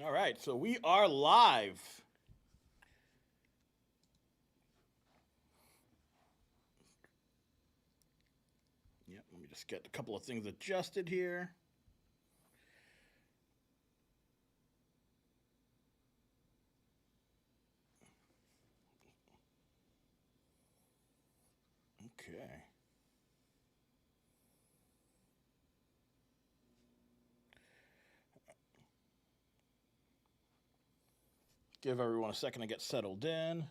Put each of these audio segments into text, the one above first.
All right, so we are live. Yep, let me just get a couple of things adjusted here. Okay. Give everyone a second to get settled in.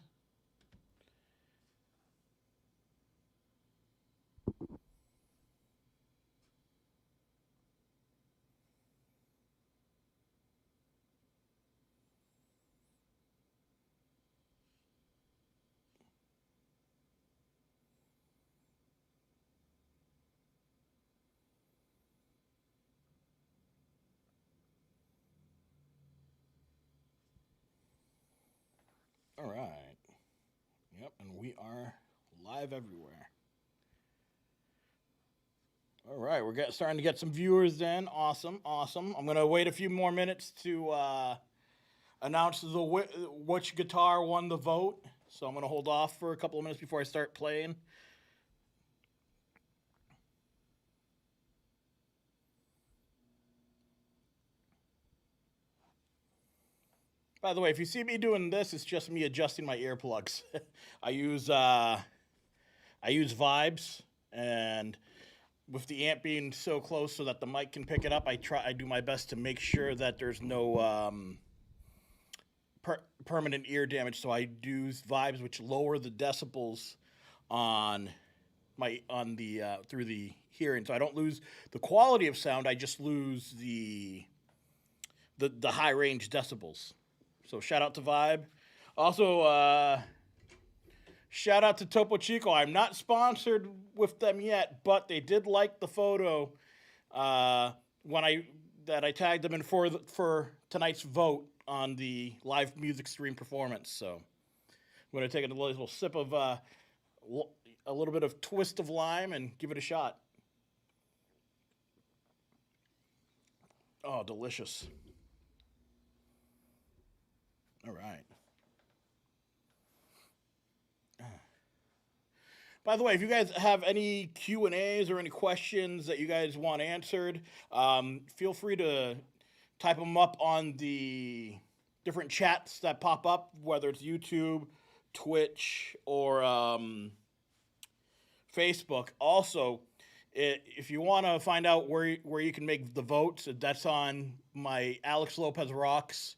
All right. Yep, and we are live everywhere. All right, we're starting to get some viewers in. Awesome, awesome. I'm gonna wait a few more minutes to announce which guitar won the vote. So I'm gonna hold off for a couple of minutes before I start playing. By the way, if you see me doing this, it's just me adjusting my earplugs. I use uh, I use vibes, and with the amp being so close so that the mic can pick it up, I do my best to make sure that there's no permanent ear damage. So I do vibes which lower the decibels on the through the hearing, so I don't lose the quality of sound. I just lose the high range decibels. So shout out to Vibe. Also, shout out to Topo Chico. I'm not sponsored with them yet, but they did like the photo when I tagged them in for tonight's vote on the live music stream performance. So I'm going to take a little sip of a little bit of twist of lime and give it a shot. Oh, delicious. All right. By the way, if you guys have any Q&As or any questions that you guys want answered, feel free to type them up on the different chats that pop up, whether it's YouTube, Twitch, or Facebook. Also, if you want to find out where you can make the votes, that's on my Alex Lopez Rocks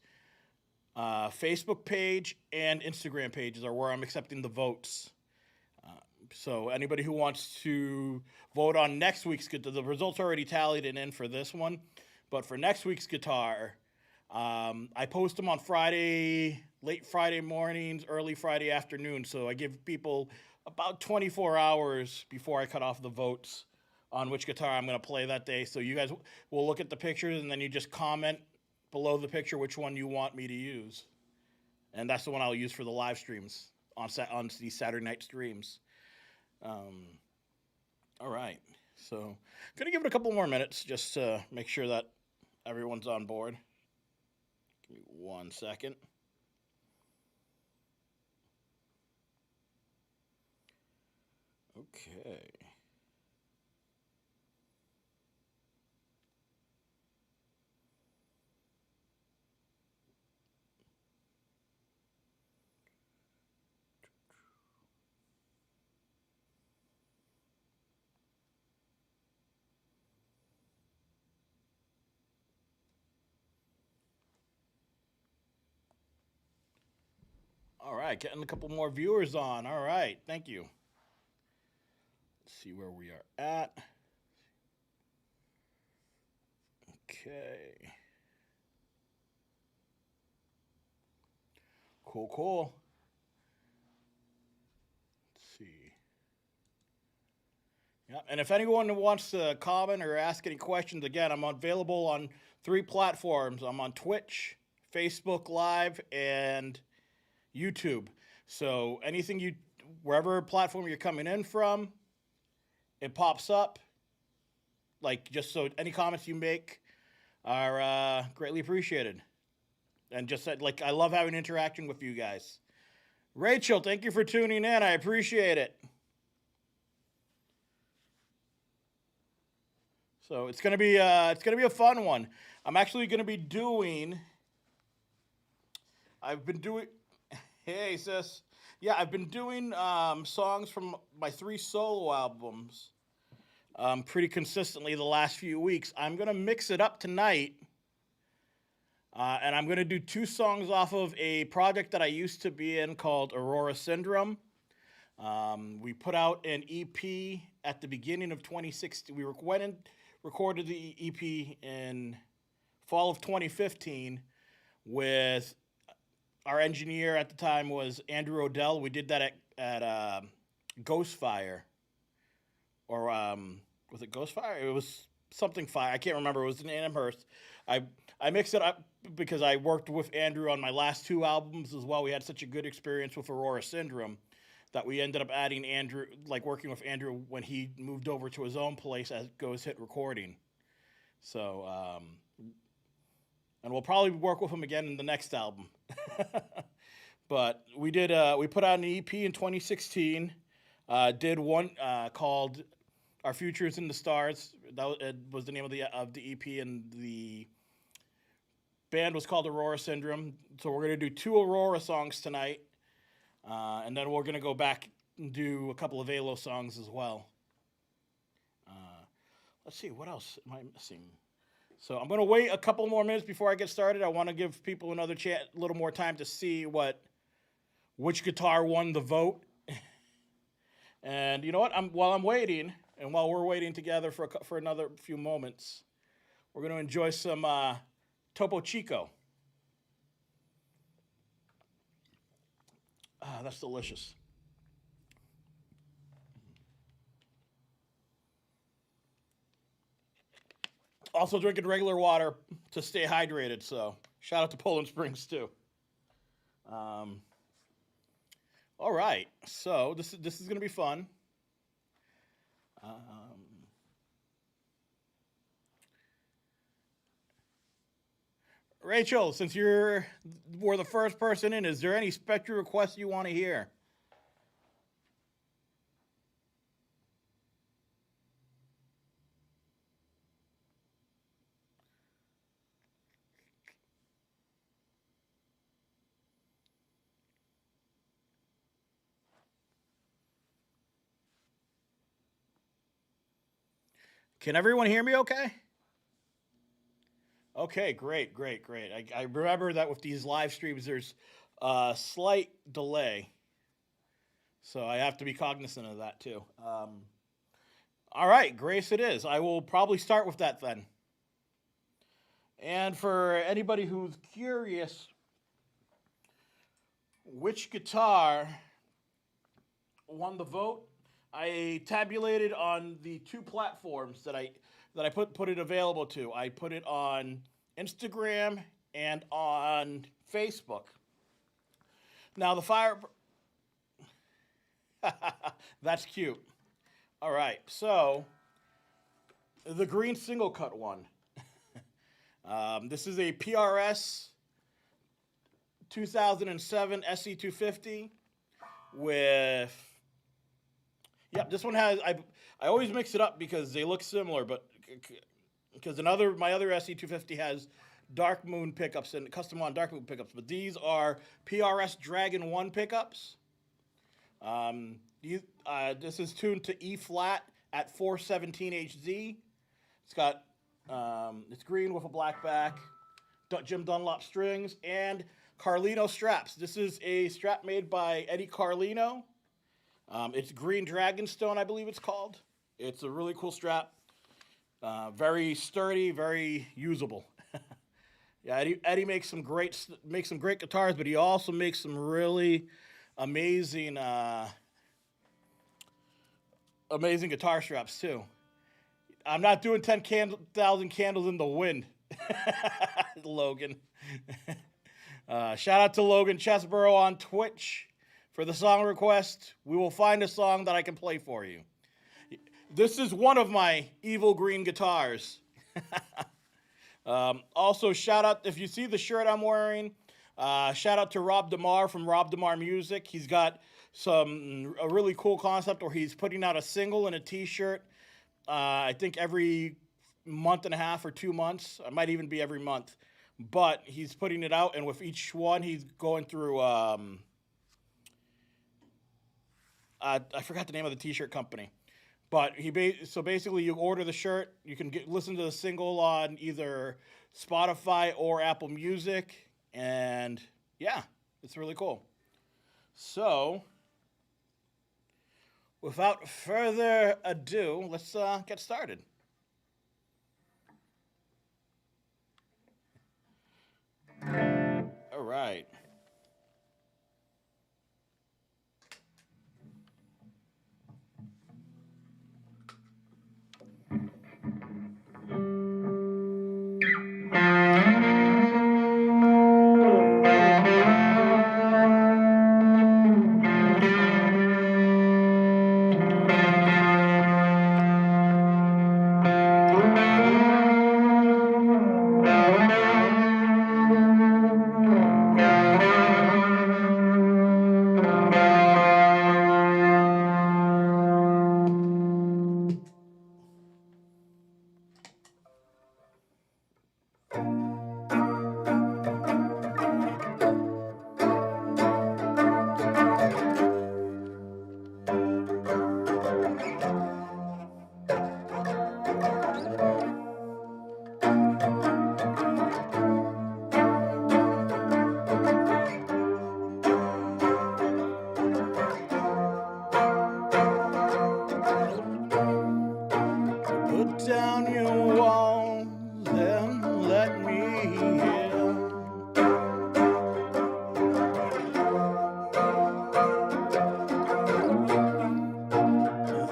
Facebook page and Instagram pages are where I'm accepting the votes. So anybody who wants to vote on next week's guitar, the results are already tallied and in for this one, but for next week's guitar, I post them on Friday, late Friday mornings, early Friday afternoon. So I give people about 24 hours before I cut off the votes on which guitar I'm going to play that day. So you guys will look at the pictures and then you just comment below the picture which one you want me to use. And that's the one I'll use for the live streams on these Saturday night streams. All right. So I'm going to give it a couple more minutes just to make sure that everyone's on board. Give me 1 second. Okay. All right, getting a couple more viewers on. All right, thank you. Let's see where we are at. Okay. Cool, cool. Let's see. Yeah, and if anyone wants to comment or ask any questions, again, I'm available on 3 platforms. I'm on Twitch, Facebook Live, and YouTube. So wherever platform you're coming in from, it pops up. Like, just so any comments you make are greatly appreciated. and just said, like, I love having interaction with you guys. Rachel, thank you for tuning in. I appreciate it. So it's gonna be a fun one. I'm actually gonna be doing. I've been doing. Hey sis, yeah, I've been doing songs from my 3 solo albums pretty consistently the last few weeks. I'm gonna mix it up tonight, and I'm gonna do 2 songs off of a project that I used to be in called Aurora Syndrome. We put out an EP at the beginning of 2016. We went and recorded the EP in fall of 2015 with our engineer at the time was Andrew Odell. We did that at Ghostfire, or was it Ghostfire? It was something fire. I can't remember. It was in Amherst. I mixed it up because I worked with Andrew on my last 2 albums as well. We had such a good experience with Aurora Syndrome that we ended up adding Andrew, like working with Andrew when he moved over to his own place as Ghost Hit Recording. So, and we'll probably work with him again in the next album. But we put out an EP in 2016, did one called Our Future is in the Stars. That was the name of the EP, and the band was called Aurora Syndrome. So we're going to do 2 Aurora songs tonight. And then we're going to go back and do a couple of Velo songs as well. Let's see, what else am I missing? So I'm going to wait a couple more minutes before I get started. I want to give people a little more time to see which guitar won the vote. And you know what? While I'm waiting, and while we're waiting together for another few moments, we're going to enjoy some Topo Chico. That's delicious. Also drinking regular water to stay hydrated, so shout out to Poland Springs too. All right, so this is going to be fun. Rachel, since we're the first person in, is there any special requests you want to hear? Can everyone hear me okay? Okay, great. I remember that with these live streams, there's a slight delay. So I have to be cognizant of that too. All right, Grace it is. I will probably start with that then. And for anybody who's curious, which guitar won the vote, I tabulated on the 2 platforms that I put it available to. I put it on Instagram and on Facebook. Now the fire... That's cute. All right, so the green single cut one. This is a PRS 2007 SE250 with... Yep, this one has... I always mix it up because they look similar, but because my other SE250 has Dark Moon pickups and custom on Dark Moon pickups, but these are PRS Dragon 1 pickups. This is tuned to E flat at 417 HZ. It's got it's green with a black back, Jim Dunlop strings, and Carlino straps. This is a strap made by Eddie Carlino. It's Green Dragonstone, I believe it's called. It's a really cool strap. Very sturdy, very usable. Yeah, Eddie makes some great guitars, but he also makes some really amazing guitar straps too. I'm not doing 10,000 candles in the wind, Logan. Shout out to Logan ChezBros on Twitch for the song request. We will find a song that I can play for you. This is one of my evil green guitars. Also, shout out if you see the shirt I'm wearing. Shout out to DeMar from DeMar Music. He's got a really cool concept where he's putting out a single and a T-shirt. I think every month and a half or 2 months. It might even be every month. But he's putting it out, and with each one, he's going through. I forgot the name of the T-shirt company, but so basically you order the shirt, you can listen to the single on either Spotify or Apple Music, and yeah, it's really cool. So, without further ado, let's get started. All right. Down your walls and let me in.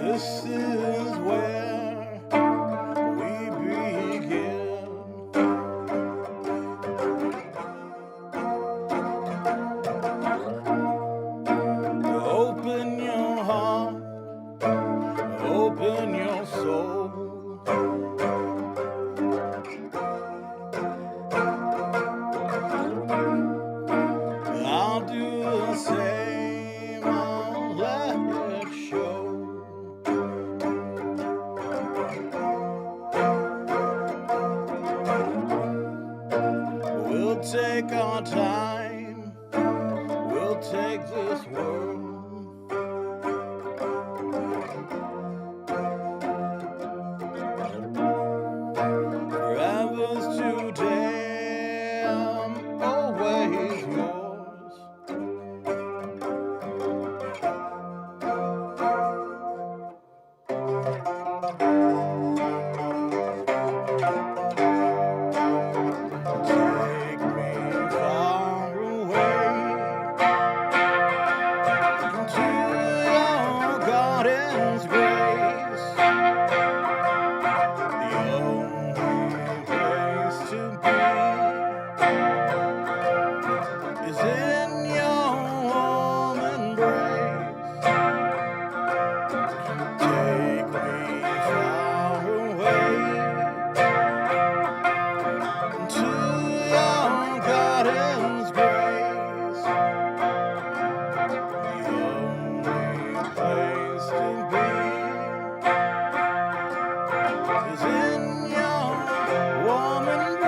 This is where we begin. Open your heart, open your soul. I'll do the same, I'll let it show. We'll take our time, we'll take this world. Forever's today, I'm always yours. Take me far away into your garden's grace. The only place to be is in your warm embrace. Take me far away into your garden's grace. The only place to be is in your warm embrace.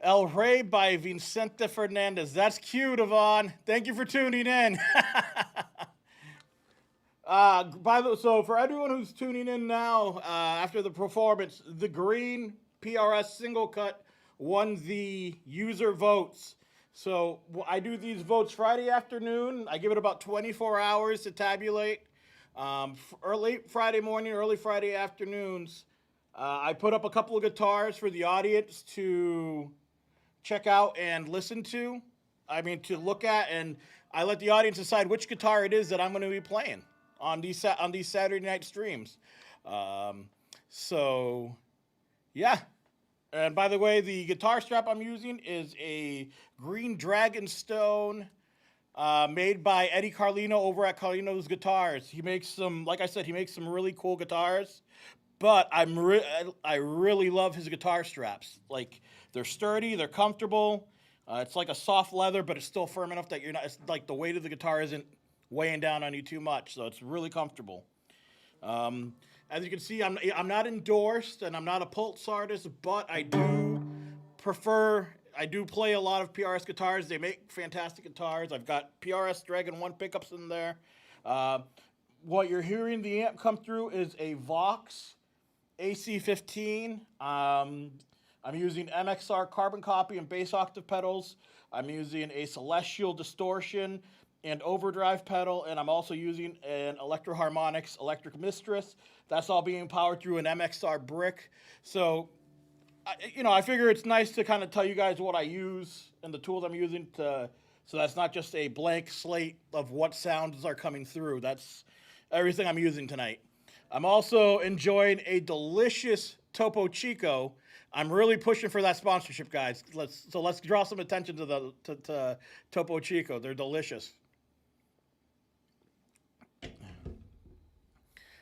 El Rey by Vicente Fernandez. That's cute, Yvonne. Thank you for tuning in. So for everyone who's tuning in now, after the performance, the green PRS single cut won the user votes. So I do these votes Friday afternoon. I give it about 24 hours to tabulate. Early Friday morning, early Friday afternoons, I put up a couple of guitars for the audience to check out and listen to. To look at, and I let the audience decide which guitar it is that I'm going to be playing on these Saturday night streams. So, yeah. And by the way, the guitar strap I'm using is a green Dragonstone made by Eddie Carlino over at Carlino's Guitars. He makes some, like I said, he makes some really cool guitars. But I really love his guitar straps. Like, they're sturdy, they're comfortable. It's like a soft leather, but it's still firm enough that you're not. It's like the weight of the guitar isn't weighing down on you too much, so it's really comfortable. As you can see, I'm not endorsed and I'm not a Pulse artist, but I do play a lot of PRS guitars. They make fantastic guitars. I've got PRS Dragon 1 pickups in there. What you're hearing the amp come through is a Vox AC15. I'm using MXR carbon copy and bass octave pedals. I'm using a Celestial distortion and overdrive pedal, and I'm also using an Electro Harmonix Electric Mistress. That's all being powered through an MXR brick. So, I figure it's nice to kind of tell you guys what I use and the tools I'm using so that's not just a blank slate of what sounds are coming through. That's everything I'm using tonight. I'm also enjoying a delicious Topo Chico. I'm really pushing for that sponsorship, guys. Let's draw some attention to Topo Chico. They're delicious.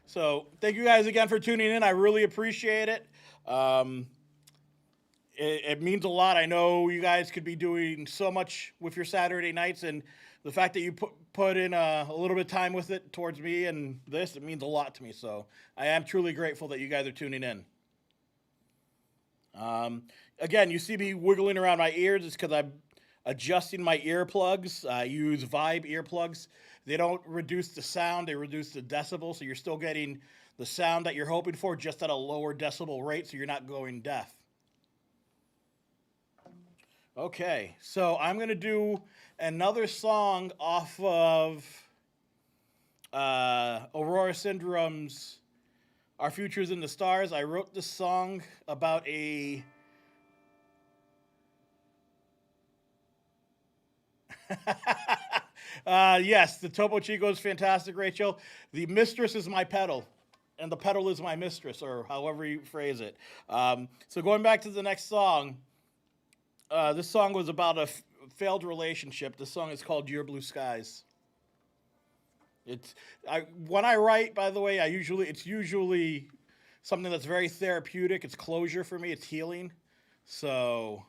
So thank you guys again for tuning in. I really appreciate it. It means a lot. I know you guys could be doing so much with your Saturday nights, and the fact that you put in a little bit of time with it towards me and this, it means a lot to me. So I am truly grateful that you guys are tuning in. Again, you see me wiggling around my ears. It's because I'm adjusting my earplugs. I use Vibe earplugs. They don't reduce the sound, they reduce the decibel, so you're still getting the sound that you're hoping for, just at a lower decibel rate, so you're not going deaf. Okay, so I'm going to do another song off of Aurora Syndrome's Our Future's in the Stars. I wrote this song about a... yes, the Topo Chico is fantastic, Rachel. The mistress is my pedal, and the pedal is my mistress, or however you phrase it. So going back to the next song, this song was about a failed relationship. This song is called Your Blue Skies. When I write, by the way, it's usually something that's very therapeutic. It's closure for me. It's healing. So,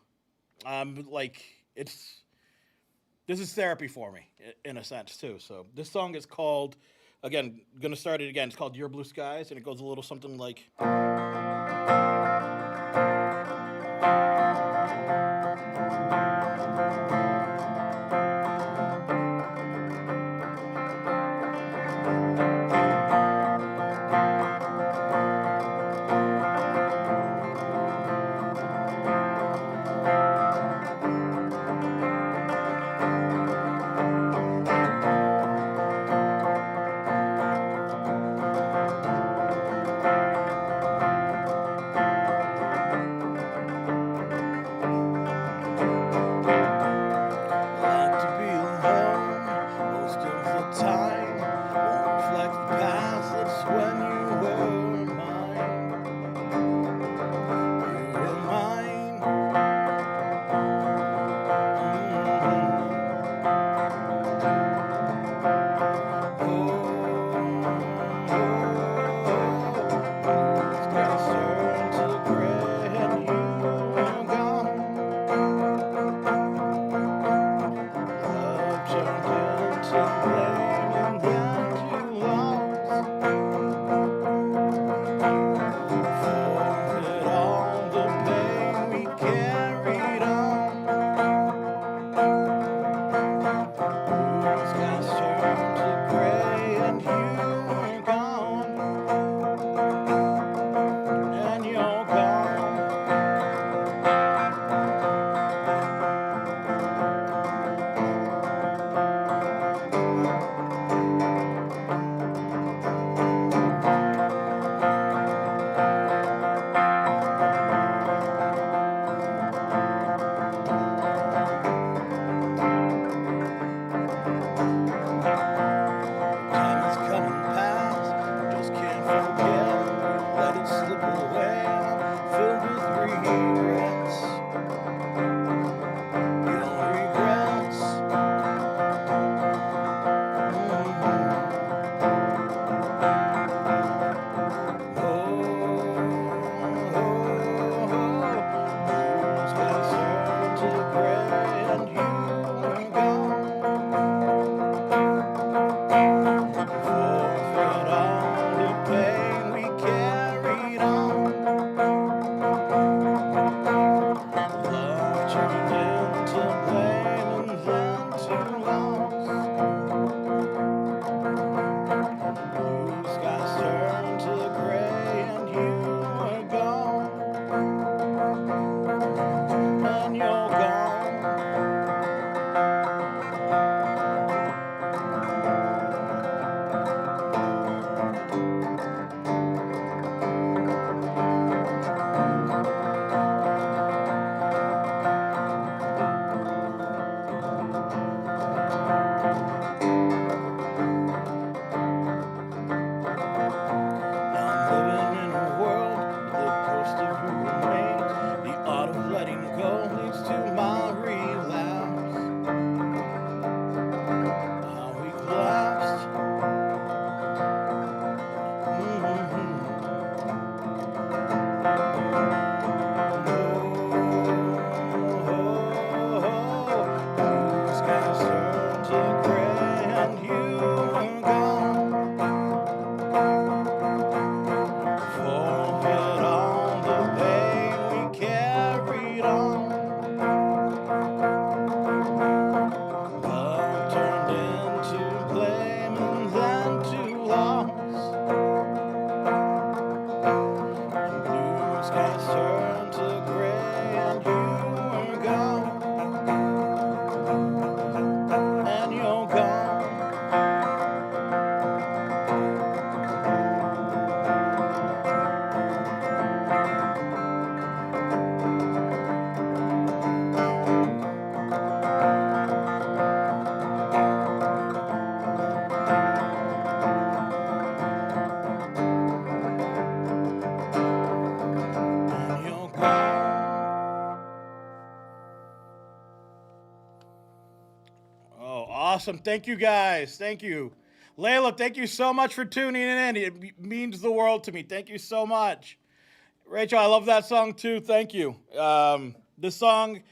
this is therapy for me, in a sense, too. So this song is called, again, going to start it again. It's called Your Blue Skies, and it goes a little something like... Awesome. Thank you, guys. Thank you. Layla, thank you so much for tuning in. It means the world to me. Thank you so much. Rachel, I love that song too. Thank you. This song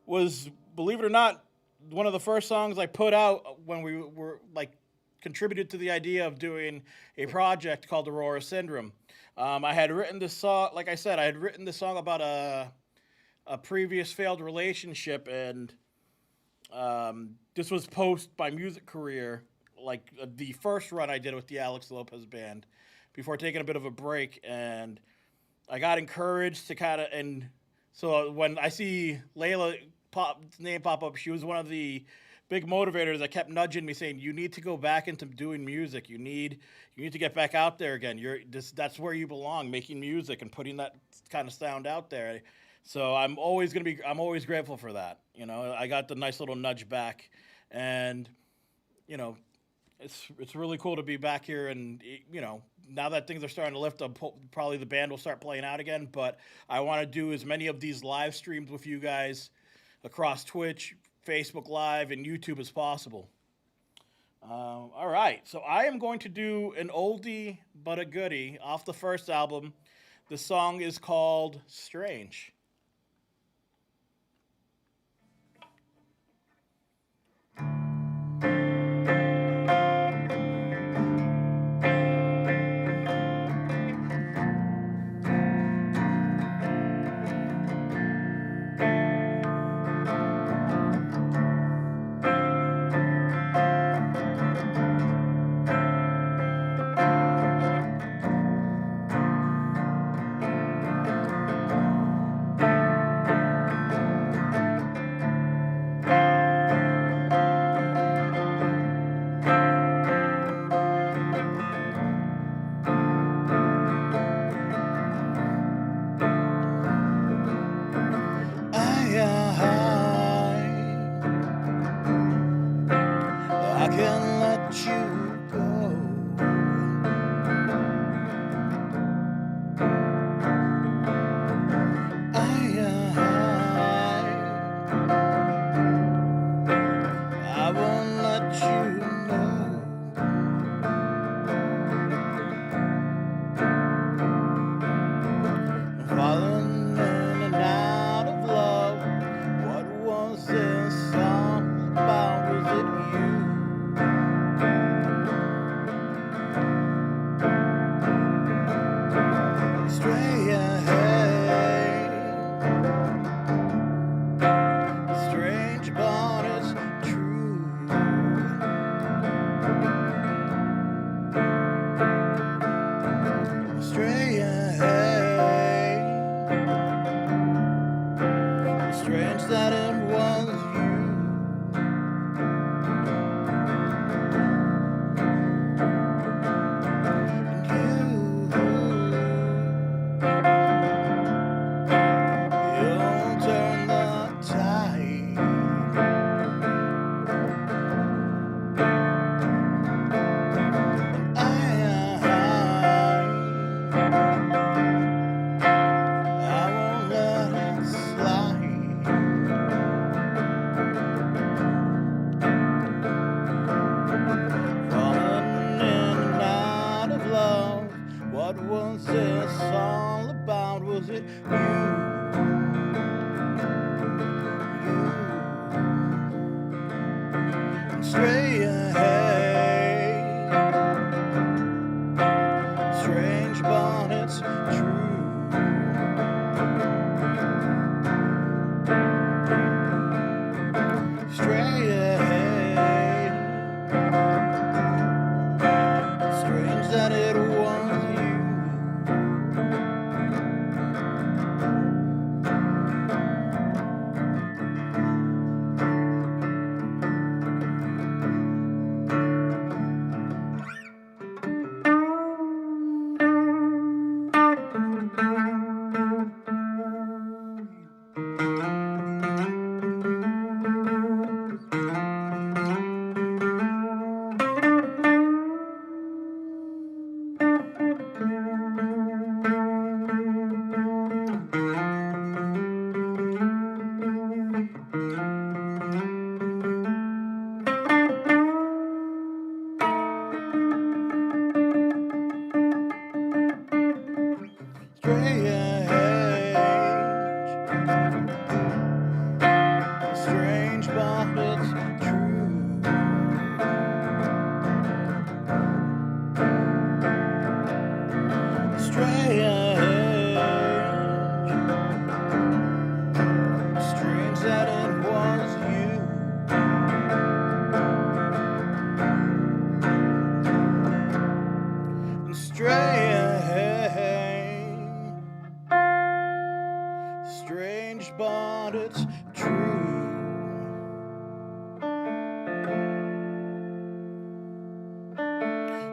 was, believe it or not, one of the first songs I put out when we were contributed to the idea of doing a project called Aurora Syndrome. I had written this song, like I said, I had written this song about a previous failed relationship, and this was post my music career, the first run I did with the Alex Lopez band, before taking a bit of a break, and I got encouraged to and so when I see Layla's name pop up, she was one of the big motivators that kept nudging me, saying, "You need to go back into doing music. You need to get back out there again. That's where you belong, making music and putting that kind of sound out there." So I'm always grateful for that. I got the nice little nudge back, and it's really cool to be back here, and now that things are starting to lift up, probably the band will start playing out again. But I want to do as many of these live streams with you guys across Twitch, Facebook Live, and YouTube as possible. All right, so I am going to do an oldie but a goodie off the first album. The song is called Strange. I can let you go. I won't let you know. Falling in and out of love. What was this song about? Was it you?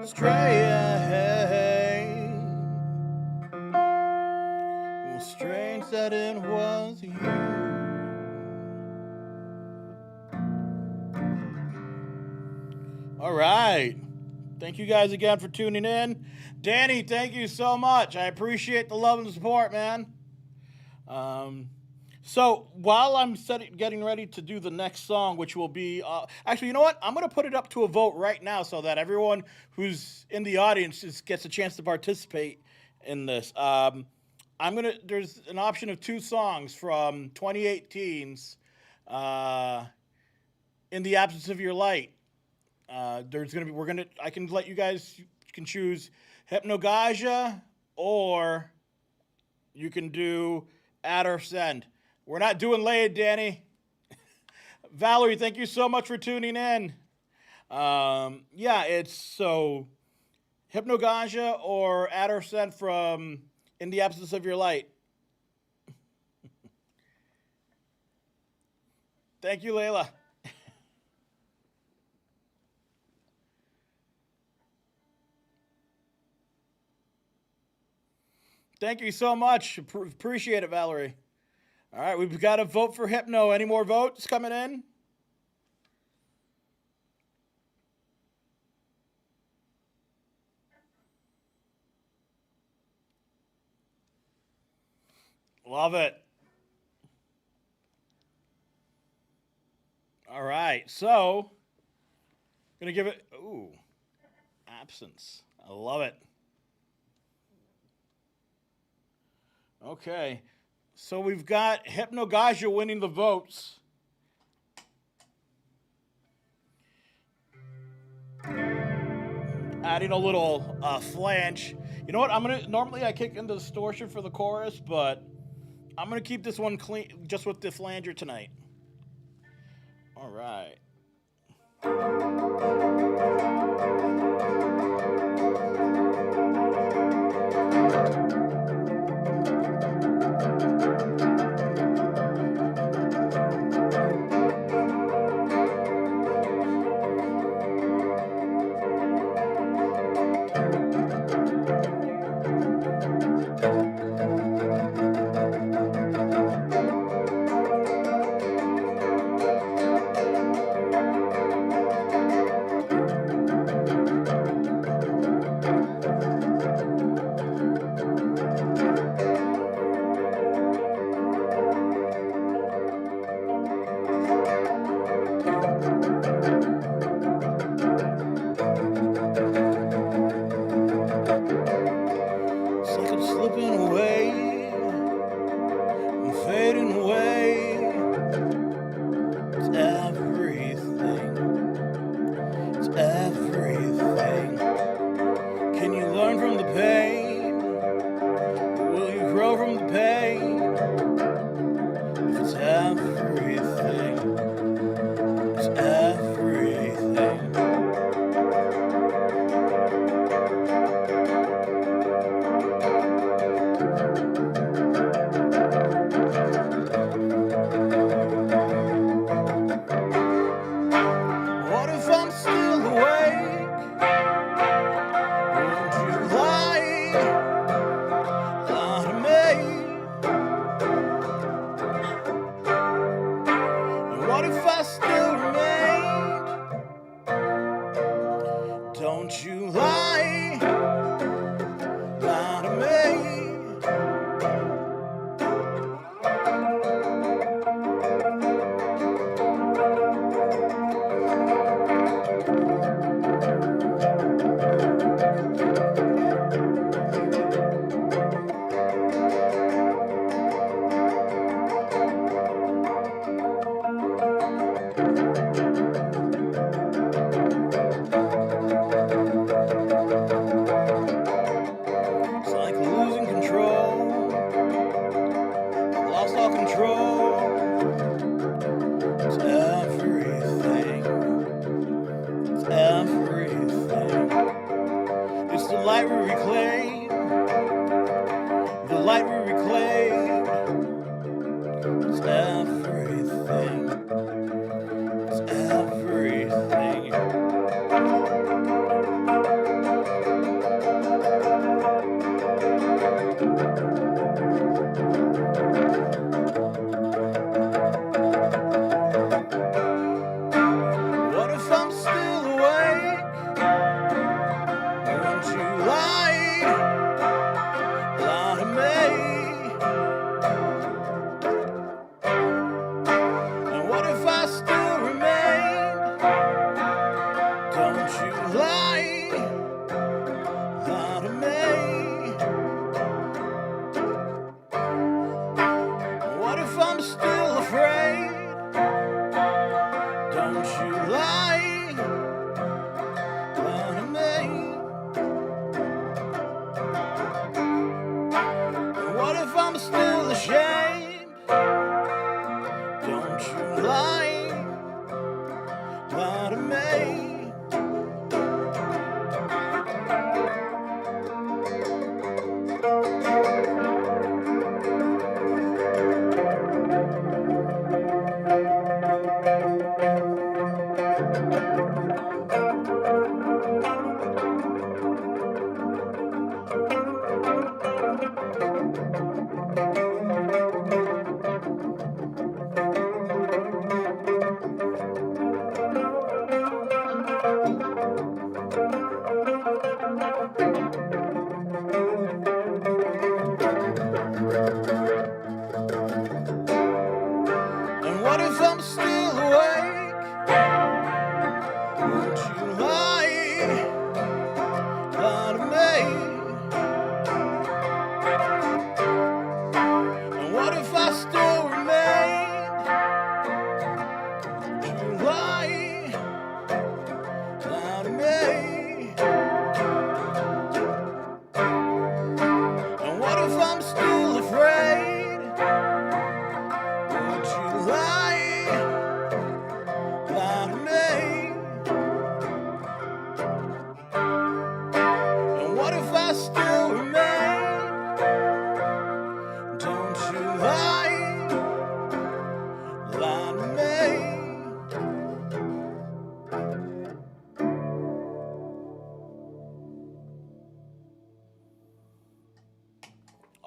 Strange that it was you. All right. Thank you guys again for tuning in. Danny, thank you so much. I appreciate the love and the support, man. So while I'm getting ready to do the next song, which will be... actually, you know what? I'm going to put it up to a vote right now so that everyone who's in the audience gets a chance to participate in this. There's an option of 2 songs from 2018's In the Absence of Your Light. I can let you guys, you can choose Hypnagogia, or you can do Add or Send. We're not doing Laid, Danny. Valerie, thank you so much for tuning in. Yeah, it's so Hypnagogia or Add or Send from In the Absence of Your Light. Thank you, Layla. Thank you so much. Appreciate it, Valerie. All right, we've got a vote for Hypno. Any more votes coming in? Love it. All right, so gonna give it, absence. I love it. Okay, so we've got Hypnagogia winning the votes. Adding a little flange. You know what? Normally I kick into distortion for the chorus, but I'm gonna keep this one clean, just with the flanger tonight. All right.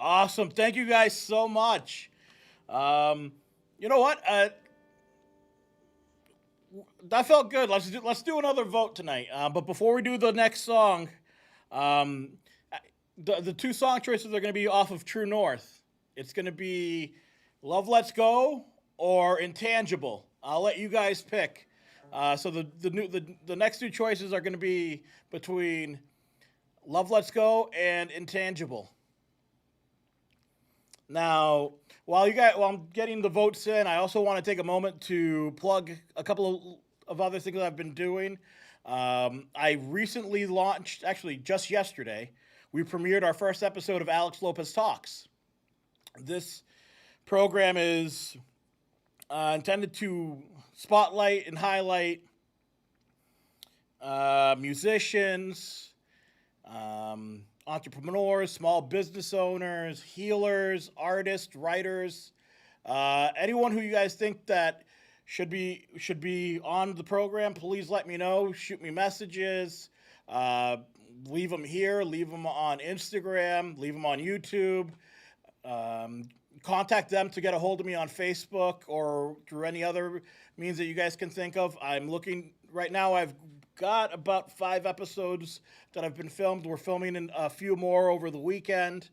Awesome. Thank you guys so much. You know what? That felt good. Let's do another vote tonight. But before we do the next song, um, the two song choices are going to be off of True North. It's going to be Love Let's Go or Intangible. I'll let you guys pick. So the next two choices are going to be between Love Let's Go and Intangible. Now, while I'm getting the votes in, I also want to take a moment to plug a couple of other things that I've been doing. I recently launched, actually just yesterday, we premiered our first episode of Alex Lopez Talks. This program is intended to spotlight and highlight musicians, entrepreneurs, small business owners, healers, artists, writers, anyone who you guys think that should be on the program. Please let me know. Shoot me messages. Leave them here. Leave them on Instagram. Leave them on YouTube. Contact them to get a hold of me on Facebook or through any other means that you guys can think of. I'm looking right now. I've got about 5 episodes that have been filmed. We're filming a few more over the weekend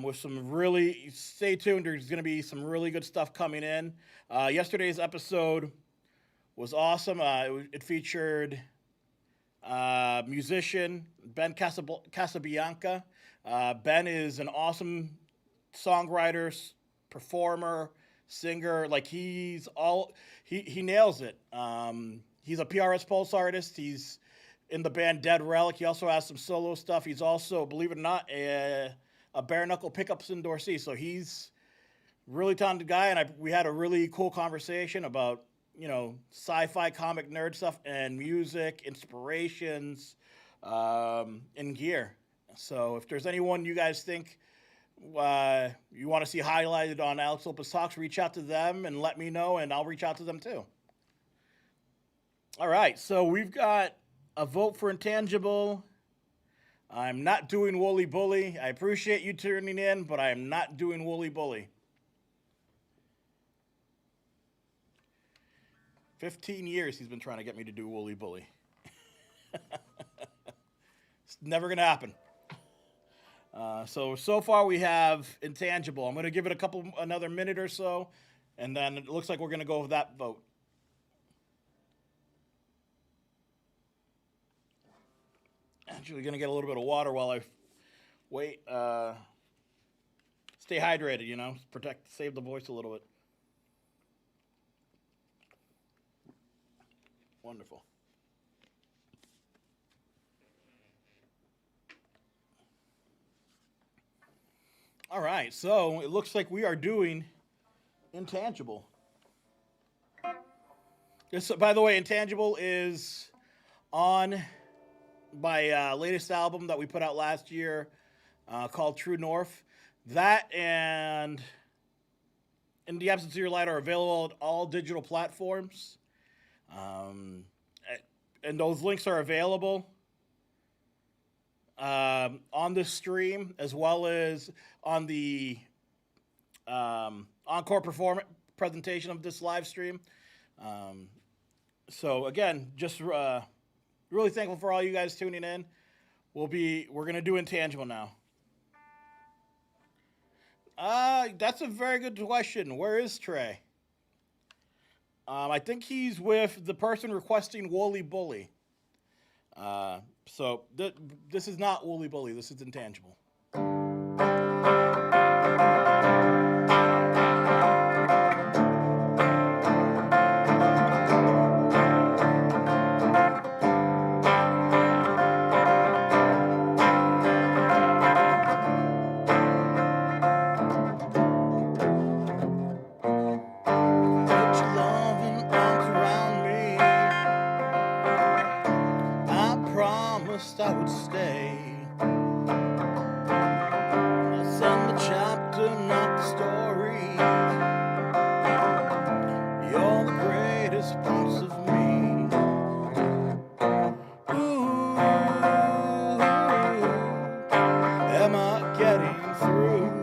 with some really, stay tuned, there's going to be some really good stuff coming in. Yesterday's episode was awesome. It featured musician Ben Casabianca. Ben is an awesome songwriter, performer, singer. Like he nails it. He's a PRS Pulse artist. He's in the band Dead Relic. He also has some solo stuff. He's also, believe it or not, a bare knuckle pickups endorsee. So he's a really talented guy, and we had a really cool conversation about, sci-fi comic nerd stuff and music, inspirations, and gear. So if there's anyone you guys think you want to see highlighted on Alex Lopez Talks, reach out to them and let me know, and I'll reach out to them too. All right, so we've got a vote for Intangible. I'm not doing Wooly Bully. I appreciate you tuning in, but I am not doing Wooly Bully. 15 years he's been trying to get me to do Wooly Bully. It's never going to happen. So far we have Intangible. I'm going to give it another minute or so, and then it looks like we're going to go with that vote. Actually going to get a little bit of water while I wait. Stay hydrated, save the voice a little bit. Wonderful. All right, so it looks like we are doing Intangible. By the way, Intangible is on my latest album that we put out last year called True North. That and In the Absence of Your Light are available on all digital platforms. And those links are available on this stream as well as on the encore presentation of this live stream. So again, just really thankful for all you guys tuning in. We're gonna do Intangible now. That's a very good question. Where is Trey? I think he's with the person requesting Wooly Bully. So this is not Wooly Bully. This is Intangible. I would stay. I'll send the chapter, not the story. You're the greatest parts of me. Ooh, am I getting through?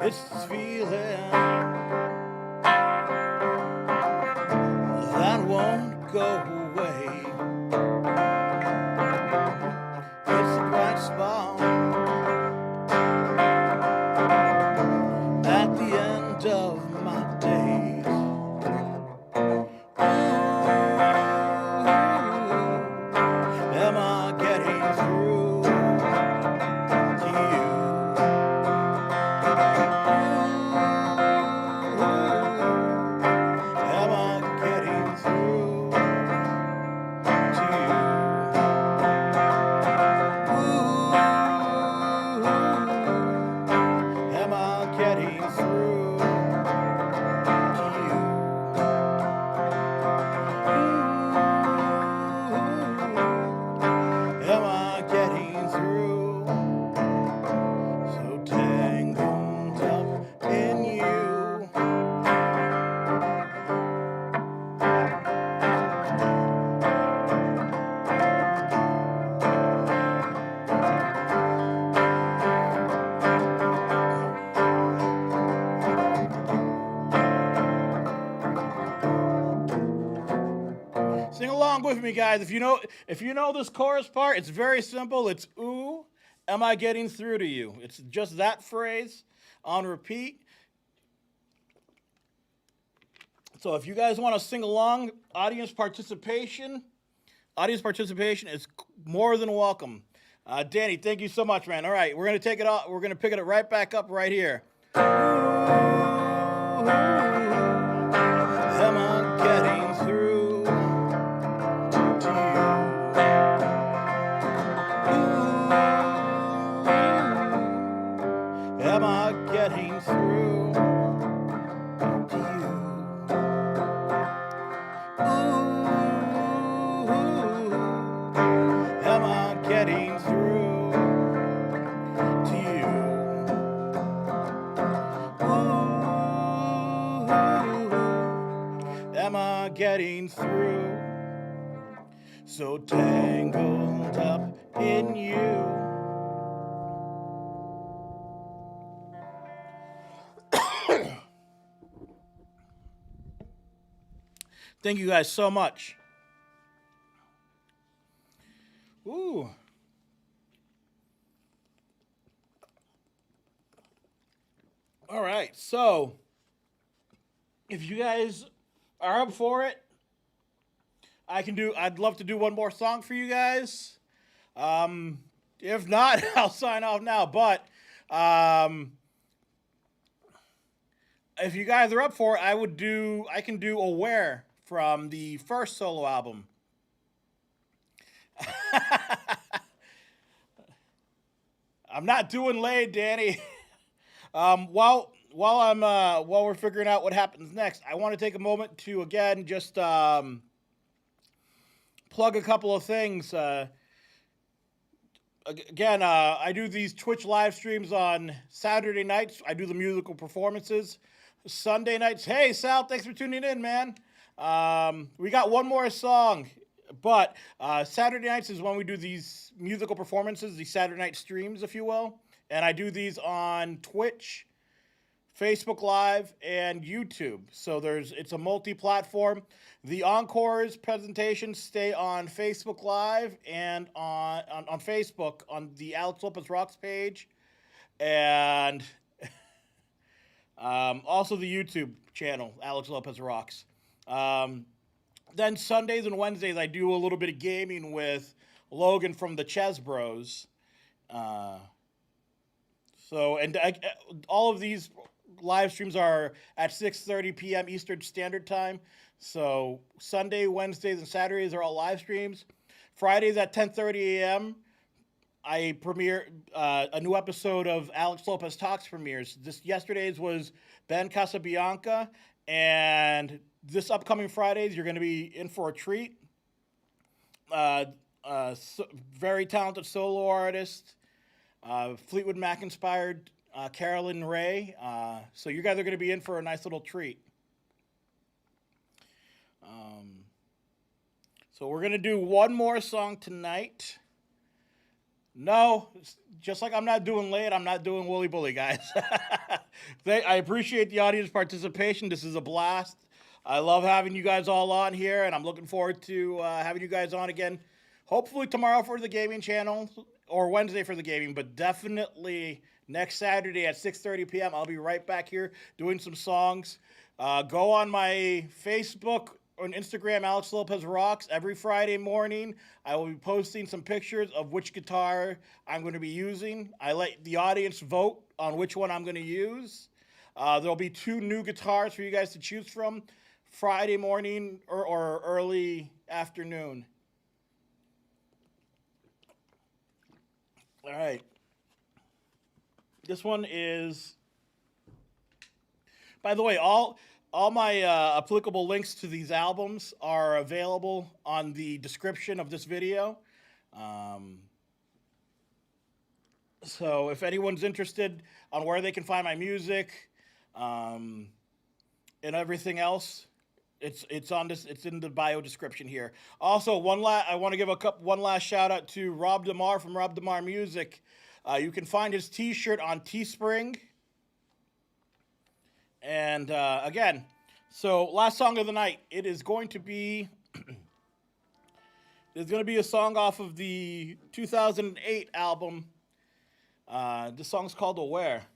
It's this feeling that won't go away. It's a bright spot at the end of my days. Ooh, am I getting through to you? Am I getting through to you? Am I getting through to you? Am I getting through? So tangled up in you. Sing along with me, guys. If you know this chorus part, it's very simple. It's ooh, am I getting through to you? It's just that phrase on repeat. So if you guys want to sing along, audience participation is more than welcome. Danny, thank you so much, man. All right, we're gonna take it off. We're gonna pick it right back up right here. Am I getting through to you? Am I getting through to you? Am I getting through to you? Am I getting through? So tangled up in you. Thank you guys so much. Ooh. All right, so if you guys are up for it, I'd love to do one more song for you guys. If not, I'll sign off now. But if you guys are up for it, I can do Aware from the first solo album. I'm not doing Laid, Danny. While we're figuring out what happens next, I want to take a moment to again just plug a couple of things. Again, I do these Twitch live streams on Saturday nights. I do the musical performances. Sunday nights. Hey, Sal, thanks for tuning in, man. We got one more song, but Saturday nights is when we do these musical performances, these Saturday night streams, if you will. And I do these on Twitch, Facebook Live, and YouTube. So it's a multi-platform. The encores presentations stay on Facebook Live and on Facebook on the Alex Lopez Rocks page, and also the YouTube channel, Alex Lopez Rocks. Then Sundays and Wednesdays, I do a little bit of gaming with Logan from the ChezBros. All of these live streams are at 6:30 p.m. Eastern Standard Time. So Sunday, Wednesdays, and Saturdays are all live streams. Fridays at 10:30 a.m. I premiere a new episode of Alex Lopez Talks premieres. Yesterday's was Ben Casabianca, and this upcoming Fridays you're going to be in for a treat. Very talented solo artist, Fleetwood Mac inspired Carolyn Ray. So you guys are going to be in for a nice little treat. So we're going to do one more song tonight. No, just like I'm not doing Late, I'm not doing Wooly Bully, guys. I appreciate the audience participation. This is a blast. I love having you guys all on here, and I'm looking forward to having you guys on again. Hopefully tomorrow for the gaming channel, or Wednesday for the gaming, but definitely next Saturday at 6:30 p.m. I'll be right back here doing some songs. Go on my Facebook and Instagram, Alex Lopez Rocks. Every Friday morning, I will be posting some pictures of which guitar I'm going to be using. I let the audience vote on which one I'm going to use. There'll be 2 new guitars for you guys to choose from, Friday morning or early afternoon. All right. This one is, by the way, all my applicable links to these albums are available on the description of this video. So if anyone's interested on where they can find my music and everything else, it's on this. It's in the bio description here. Also, I want to give one last shout out to Rob DeMar from Rob DeMar Music. You can find his T-shirt on Teespring. And again, so last song of the night. It is going to be. There's going to be a song off of the 2008 album. This song's called "Aware."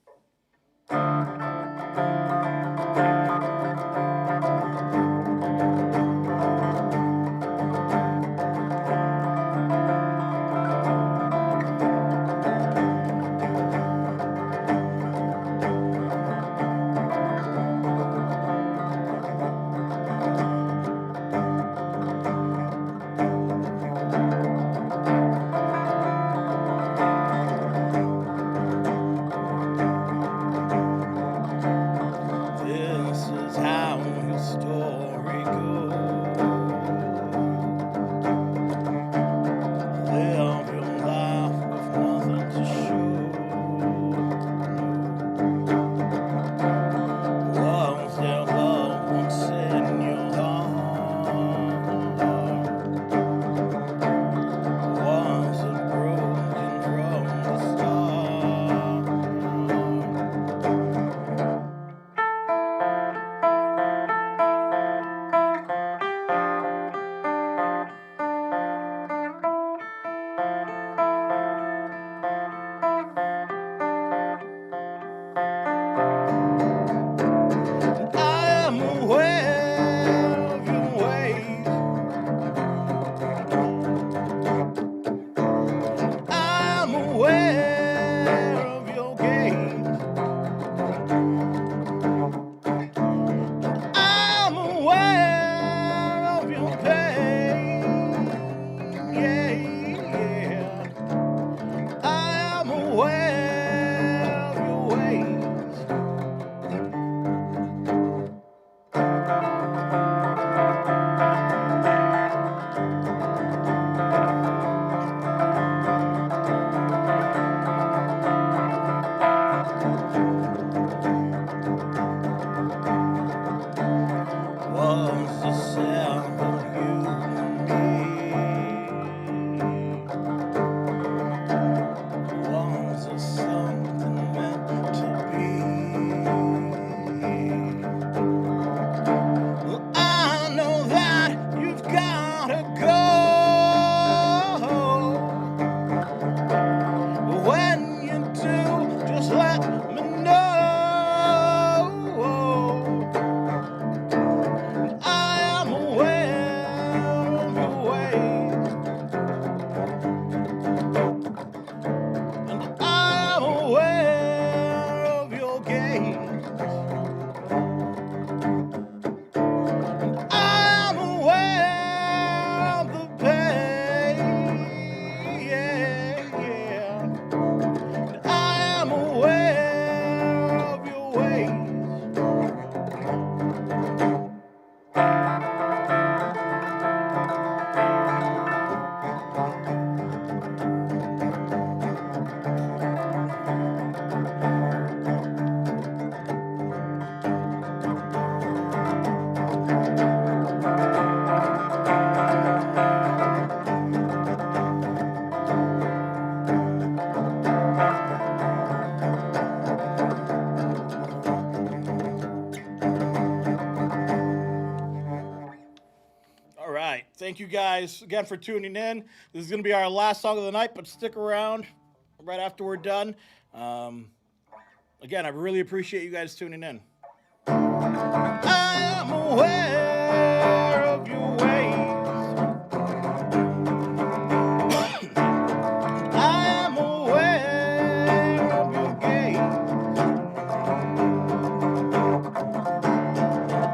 Thank you guys again for tuning in. This is going to be our last song of the night, but stick around right after we're done. Again, I really appreciate you guys tuning in. I am aware of your ways. I am aware of your gaze.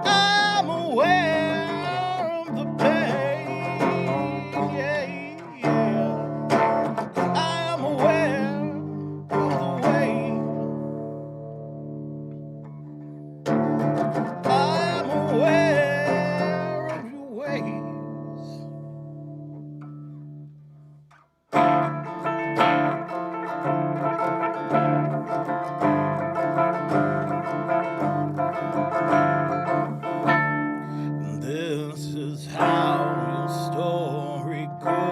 I'm aware of the pain. Yeah, yeah. I am aware of the way. I'm aware of your ways. This is how your story goes.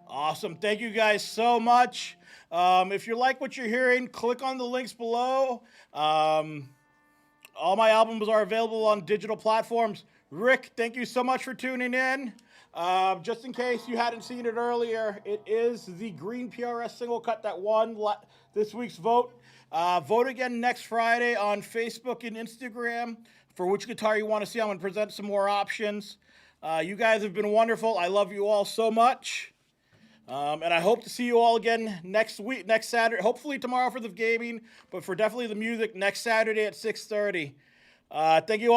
Awesome. Thank you guys so much. If you like what you're hearing, click on the links below. All my albums are available on digital platforms. Rick, thank you so much for tuning in. Just in case you hadn't seen it earlier, it is the Green PRS single cut that won this week's vote. Vote again next Friday on Facebook and Instagram for which guitar you want to see. I'm going to present some more options. You guys have been wonderful. I love you all so much. And I hope to see you all again next Saturday. Hopefully tomorrow for the gaming, but for definitely the music next Saturday at 6:30. Thank you all.